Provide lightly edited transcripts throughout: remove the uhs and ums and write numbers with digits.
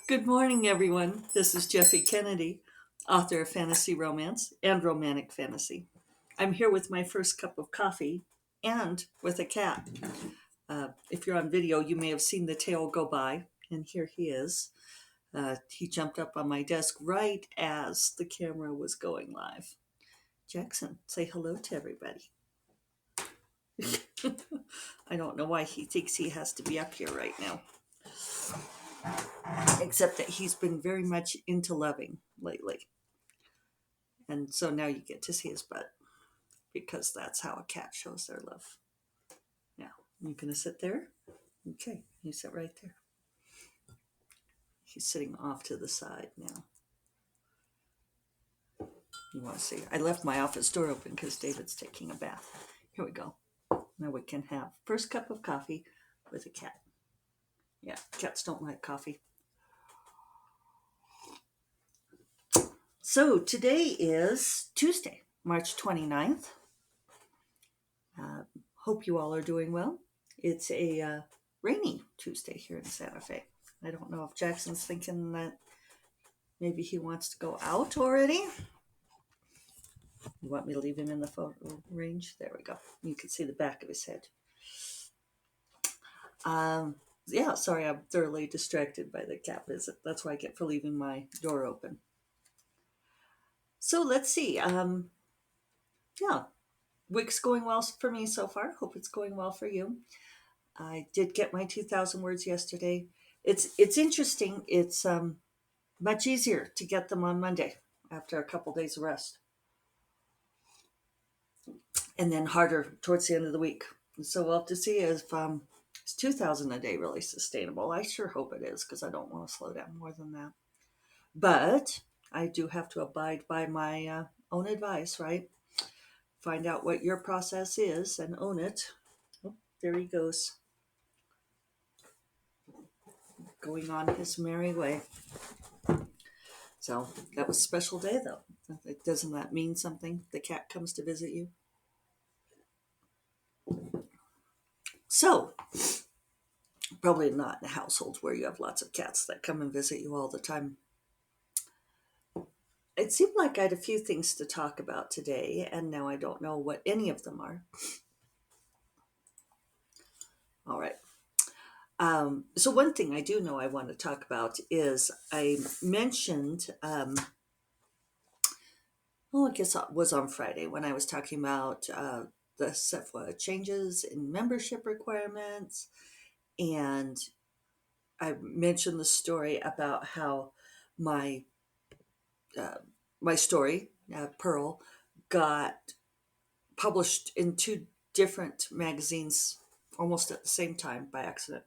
Good morning, everyone. This is Jeffy Kennedy, author of fantasy romance and romantic fantasy. I'm here with my first cup of coffee and with a cat. If you're on video, you may have seen the tail go by, and here he is. He jumped up on my desk right as the camera was going live. Jackson, say hello to everybody. I don't know why he thinks he has to be up here right now, except that he's been very much into loving lately. And so now you get to see his butt because that's how a cat shows their love. Now, you gonna sit there? Okay, you sit right there. He's sitting off to the side now. You want to see? I left my office door open because David's taking a bath. Here we go. Now we can have first cup of coffee with a cat. Yeah, cats don't like coffee. So today is Tuesday, March 29th. Hope you all are doing well. It's a rainy Tuesday here in Santa Fe. I don't know if Jackson's thinking that maybe he wants to go out already. You want me to leave him in the photo range? There we go. You can see the back of his head. Yeah, sorry, I'm thoroughly distracted by the cat visit. That's what I get for leaving my door open. So let's see. Yeah, week's going well for me so far. Hope it's going well for you. I did get my 2,000 words yesterday. It's interesting. It's much easier to get them on Monday after a couple days of rest, and then harder towards the end of the week. So we'll have to see if it's 2,000 a day really sustainable. I sure hope it is because I don't want to slow down more than that. But I do have to abide by my own advice, right? Find out what your process is and own it. Oh, there he goes, going on his merry way. So that was a special day, though. Doesn't that mean something? The cat comes to visit you. So, probably not in a household where you have lots of cats that come and visit you all the time. It seemed like I had a few things to talk about today, and now I don't know what any of them are. All right. So, one thing I do know I want to talk about is I mentioned, I guess it was on Friday when I was talking about the SEFWA changes in membership requirements. And I mentioned the story about how my uh, my story, Pearl, got published in two different magazines almost at the same time by accident.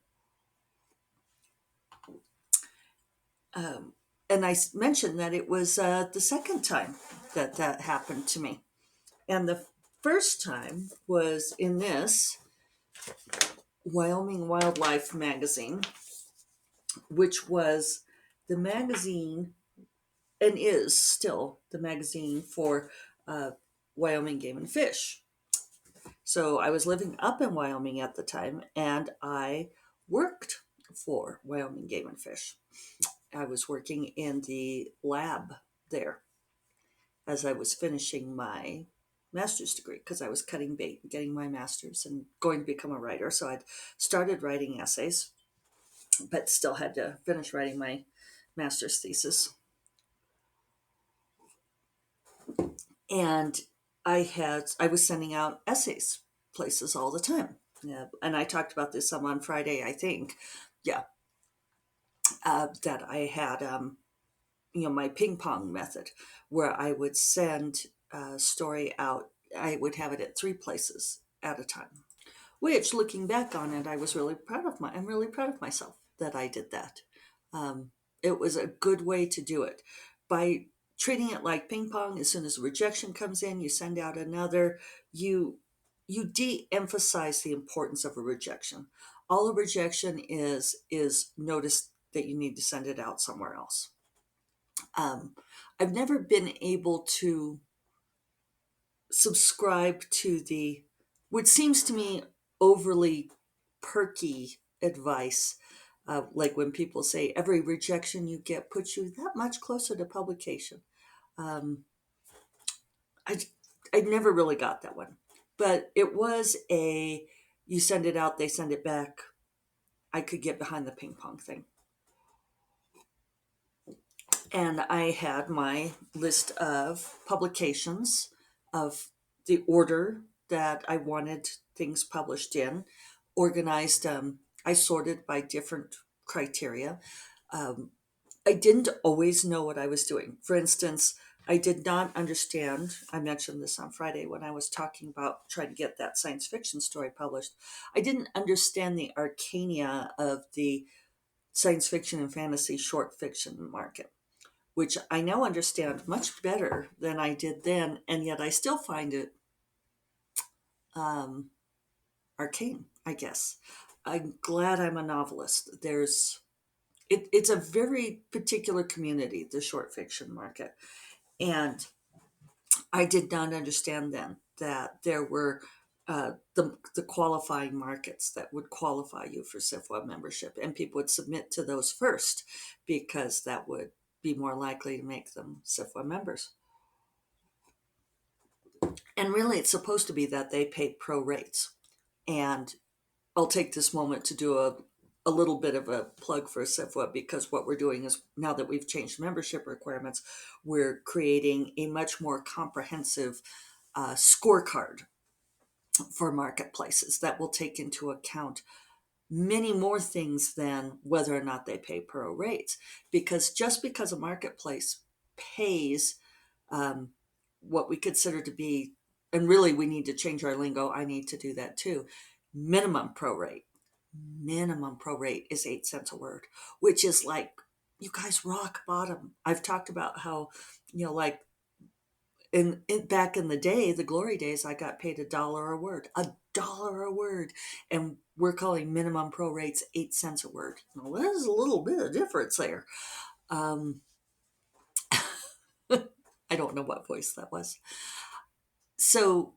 Um, and I mentioned that it was the second time that that happened to me. And the first time was in this Wyoming Wildlife magazine, which was the magazine and is still the magazine for uh, Wyoming Game and Fish. So I was living up in Wyoming at the time, and I worked for Wyoming Game and Fish. I was working in the lab there as I was finishing my master's degree because I was cutting bait, getting my master's, and going to become a writer. So I'd started writing essays, but still had to finish writing my master's thesis. And I was sending out essays places all the time. Yeah, and I talked about this some on Friday, I think. Yeah, that I had my ping pong method where I would send a story out. I would have it at three places at a time. Which, looking back on it, I'm really proud of myself that I did that. Um, it was a good way to do it by treating it like ping pong. As soon as a rejection comes in, you send out another. You de-emphasize the importance of a rejection. All a rejection is notice that you need to send it out somewhere else. Um, I've never been able to subscribe to what seems to me overly perky advice Like when people say every rejection you get puts you that much closer to publication. Um, I I never really got that one, but it was a you send it out, they send it back. I could get behind the ping pong thing, and I had my list of publications of the order that I wanted things published in, organized. I sorted by different criteria. Um, I didn't always know what I was doing. For instance, I did not understand. I mentioned this on Friday when I was talking about trying to get that science fiction story published. I didn't understand the arcana of the science fiction and fantasy short fiction market, which I now understand much better than I did then, and yet I still find it um, arcane, I guess. I'm glad I'm a novelist. It's a very particular community, the short fiction market. And I did not understand then that there were the qualifying markets that would qualify you for SIFWA membership, and people would submit to those first because that would be more likely to make them SIFWA members. And really, it's supposed to be that they pay pro rates. And I'll take this moment to do a little bit of a plug for SIFWA, because what we're doing is, now that we've changed membership requirements, we're creating a much more comprehensive scorecard for marketplaces that will take into account many more things than whether or not they pay pro rates. Because just because a marketplace pays um, what we consider to be, and really we need to change our lingo, I need to do that too, minimum pro rate. Minimum pro rate is 8 cents a word, which is like, you guys, rock bottom. I've talked about how, like back in the day, the glory days, I got paid $1 a word, $1 a word, and we're calling minimum pro rates 8 cents a word. Well, there's a little bit of difference there. Um, I don't know what voice that was. So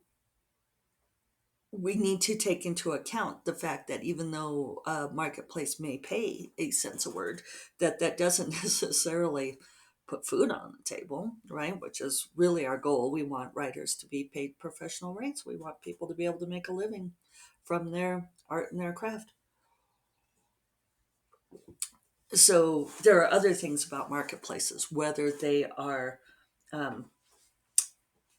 we need to take into account the fact that even though a marketplace may pay 8 cents a word, that doesn't necessarily put food on the table, right? Which is really our goal. We want writers to be paid professional rates. We want people to be able to make a living from their art and their craft. So there are other things about marketplaces, whether they are um,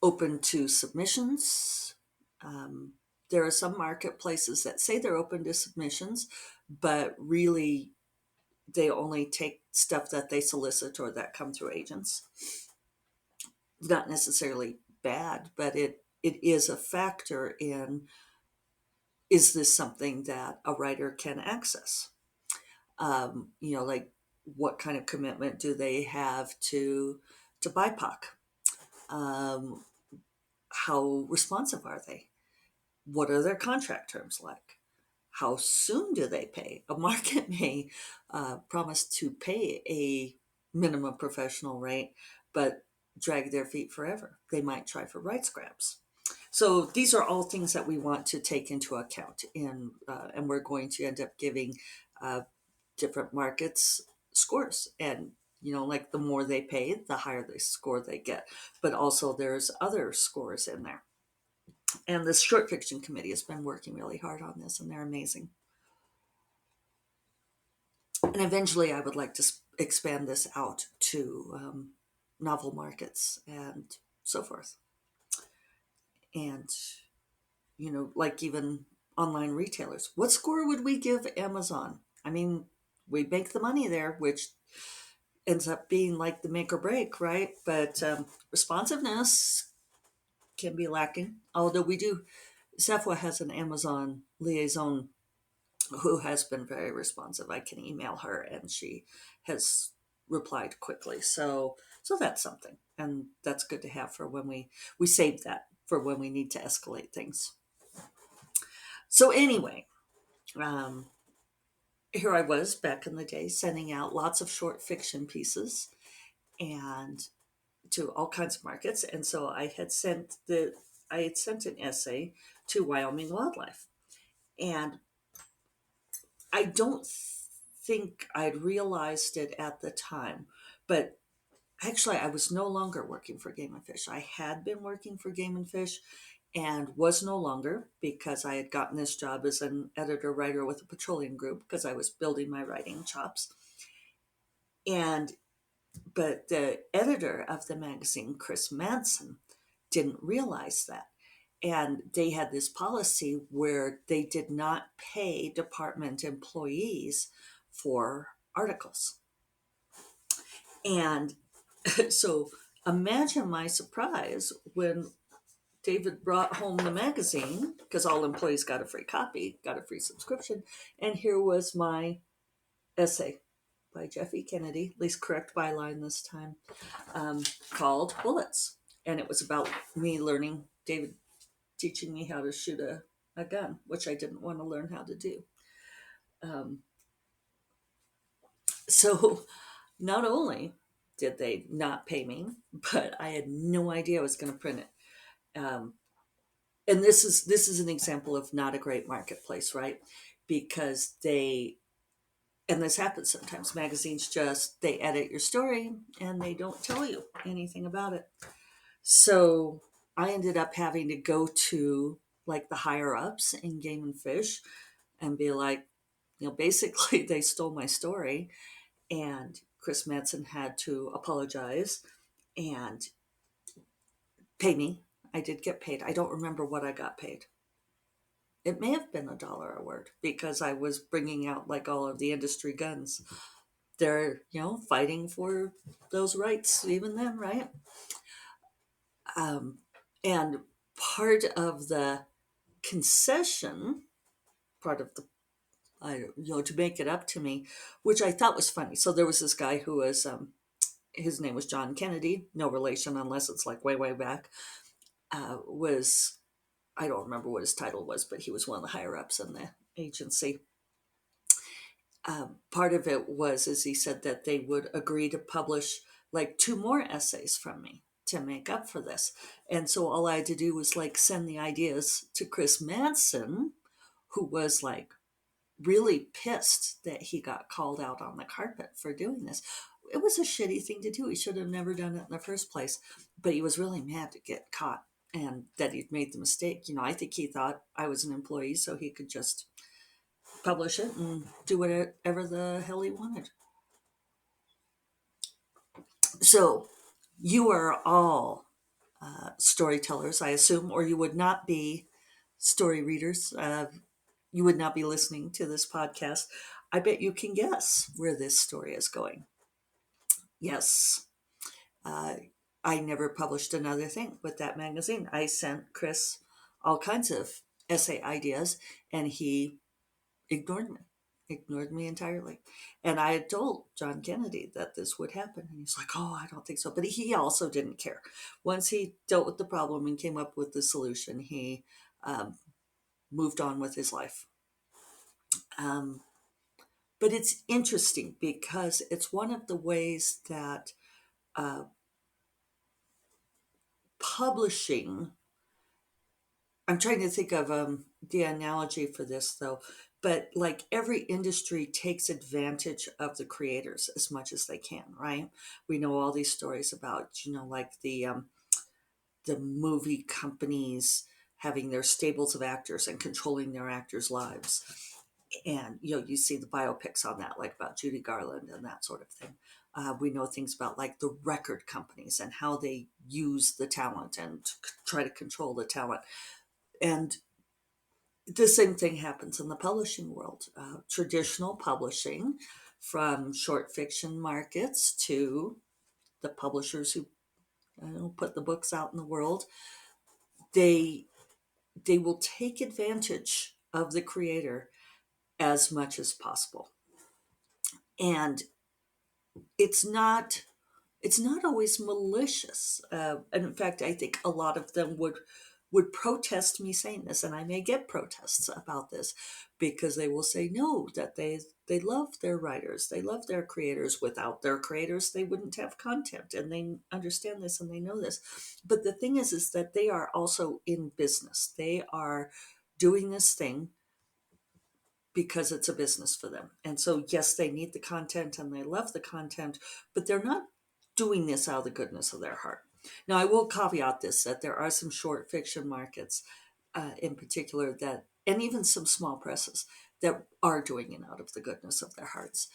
open to submissions. Um, there are some marketplaces that say they're open to submissions, but really they only take stuff that they solicit or that come through agents. Not necessarily bad, but it is a factor in, is this something that a writer can access? Like, what kind of commitment do they have to BIPOC? Um, how responsive are they? What are their contract terms like? How soon do they pay? A market may promise to pay a minimum professional rate, but drag their feet forever. They might try for rights grabs. So these are all things that we want to take into account, and we're going to end up giving uh, different markets scores. And like, the more they pay, the higher the score they get. But also there's other scores in there. And this short fiction committee has been working really hard on this, and they're amazing. And eventually, I would like to expand this out to novel markets and so forth. And, like, even online retailers. What score would we give Amazon? I mean, we make the money there, which ends up being like the make or break, right? But responsiveness can be lacking. Although we do, SEFWA has an Amazon liaison who has been very responsive. I can email her and she has replied quickly. So that's something. And that's good to have for when we save that for when we need to escalate things. So anyway, um, here I was back in the day sending out lots of short fiction pieces and to all kinds of markets. And so I had sent an essay to Wyoming Wildlife. And I don't think I'd realized it at the time, but actually, I was no longer working for Game and Fish. I had been working for Game and Fish and was no longer because I had gotten this job as an editor writer with a petroleum group because I was building my writing chops. And but the editor of the magazine, Chris Manson, didn't realize that. And they had this policy where they did not pay department employees for articles. And so imagine my surprise when David brought home the magazine, because all employees got a free copy, got a free subscription, and here was my essay by Jeffy Kennedy, at least correct byline this time, called Bullets. And it was about me learning, David teaching me how to shoot a gun, which I didn't want to learn how to do. Um, so not only did they not pay me, but I had no idea I was going to print it. And this is an example of not a great marketplace, right? Because and this happens sometimes, magazines just they edit your story and they don't tell you anything about it. So I ended up having to go to like the higher ups in Game and Fish and be like, basically they stole my story, and Chris Madsen had to apologize and pay me. I did get paid. I don't remember what I got paid. It may have been $1 a word because I was bringing out like all of the industry guns. They're, fighting for those rights even then, right? Um, and part of the concession, part of the, to make it up to me, which I thought was funny. So there was this guy who was, his name was John Kennedy, no relation unless it's like way, way back, was, I don't remember what his title was, but he was one of the higher ups in the agency. Part of it was, as he said, that they would agree to publish like 2 more essays from me to make up for this. And so all I had to do was like send the ideas to Chris Manson, who was like really pissed that he got called out on the carpet for doing this. It was a shitty thing to do. He should have never done it in the first place, but he was really mad to get caught and that he'd made the mistake. I think he thought I was an employee, so he could just publish it and do whatever the hell he wanted. So you are all storytellers, I assume, or you would not be story readers. You would not be listening to this podcast. I bet you can guess where this story is going. Yes, uh, I never published another thing with that magazine. I sent Chris all kinds of essay ideas, and he ignored me entirely. And I had told John Kennedy that this would happen. And he's like, oh, I don't think so. But he also didn't care. Once he dealt with the problem and came up with the solution, he um, moved on with his life. Um, but it's interesting because it's one of the ways that uh, publishing, I'm trying to think of the analogy for this though, but like every industry takes advantage of the creators as much as they can, right? We know all these stories about, like the movie companies having their stables of actors and controlling their actors' lives. And, you see the biopics on that, like about Judy Garland and that sort of thing. We know things about like the record companies and how they use the talent and try to control the talent. And the same thing happens in the publishing world. Traditional publishing, from short fiction markets to the publishers who put the books out in the world, they will take advantage of the creator as much as possible. And it's not always malicious. And in fact, I think a lot of them would protest me saying this, and I may get protests about this because they will say no, that they love their writers, they love their creators. Without their creators, they wouldn't have content, and they understand this and they know this. But the thing is that they are also in business. They are doing this thing because it's a business for them. And so, yes, they need the content and they love the content, but they're not doing this out of the goodness of their heart. Now, I will caveat this that there are some short fiction markets in particular that, and even some small presses that are doing it out of the goodness of their hearts.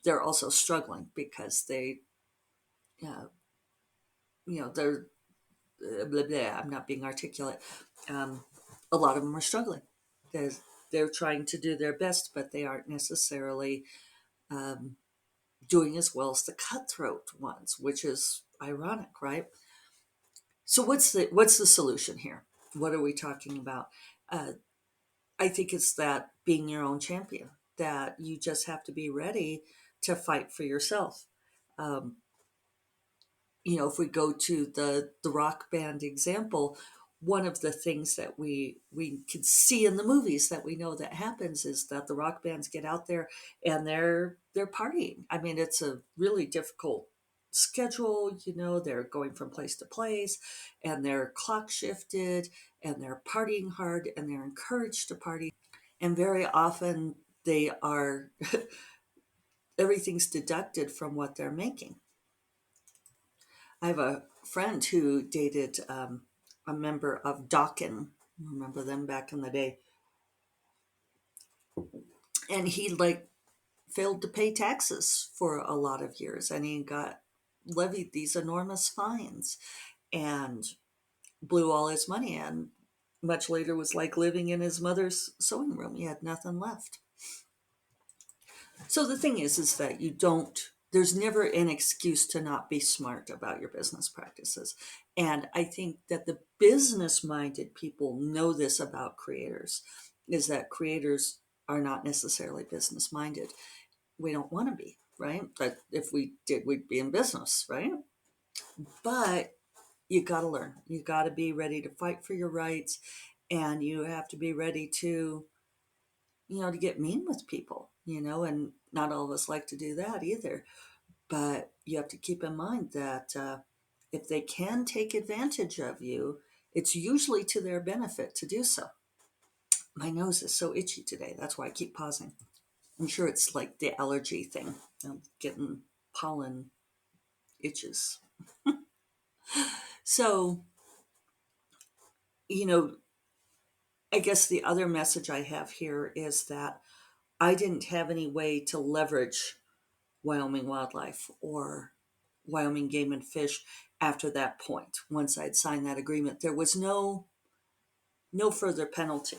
They're also struggling because they, uh, they're blah, blah, I'm not being articulate. Um, a lot of them are struggling. They're, they're trying to do their best, but they aren't necessarily um, doing as well as the cutthroat ones, which is ironic, right? So what's the solution here? What are we talking about? Uh, I think it's that being your own champion. That you just have to be ready to fight for yourself. Um, if we go to the rock band example, one of the things that we can see in the movies that we know that happens is that the rock bands get out there and they're partying. I mean, it's a really difficult schedule. They're going from place to place, and they're clock shifted, and they're partying hard, and they're encouraged to party, and very often they are everything's deducted from what they're making. I have a friend who dated a member of Dokken. Remember them back in the day? And he failed to pay taxes for a lot of years, and he got levied these enormous fines and blew all his money. And much later was like living in his mother's sewing room. He had nothing left. So the thing is that there's never an excuse to not be smart about your business practices. And I think that the business minded people know this about creators, is that creators are not necessarily business minded. We don't want to be, right? But if we did, we'd be in business, right? But you got to learn. You got to be ready to fight for your rights, and you have to be ready to get mean with people, and not all of us like to do that either. But you have to keep in mind that if they can take advantage of you, it's usually to their benefit to do so. My nose is so itchy today. That's why I keep pausing. I'm sure it's like the allergy thing. I'm getting pollen itches. So, you know, I guess the other message I have here is that I didn't have any way to leverage Wyoming Wildlife or Wyoming Game and Fish after that point. Once I'd signed that agreement, there was no further penalty.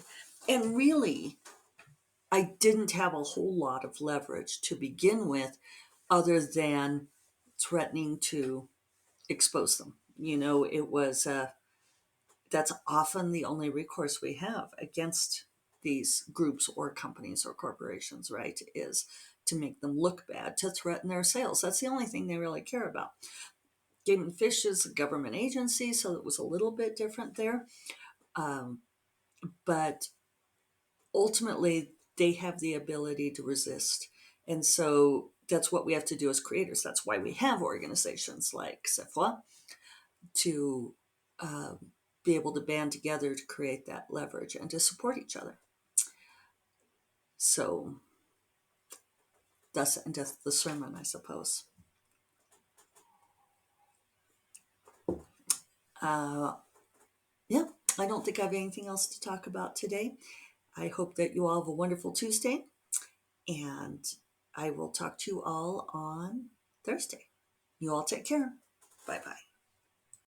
And really, I didn't have a whole lot of leverage to begin with other than threatening to expose them. It was that's often the only recourse we have against these groups or companies or corporations, right? Is to make them look bad, to threaten their sales. That's the only thing they really care about. Game and Fish is a government agency, so it was a little bit different there. Um, but ultimately, they have the ability to resist. And so that's what we have to do as creators. That's why we have organizations like CEFWA to uh, be able to band together to create that leverage and to support each other. So thus endeth the sermon, I suppose. Uh, yeah, I don't think I have anything else to talk about today. I hope that you all have a wonderful Tuesday, and I will talk to you all on Thursday. You all take care. Bye bye.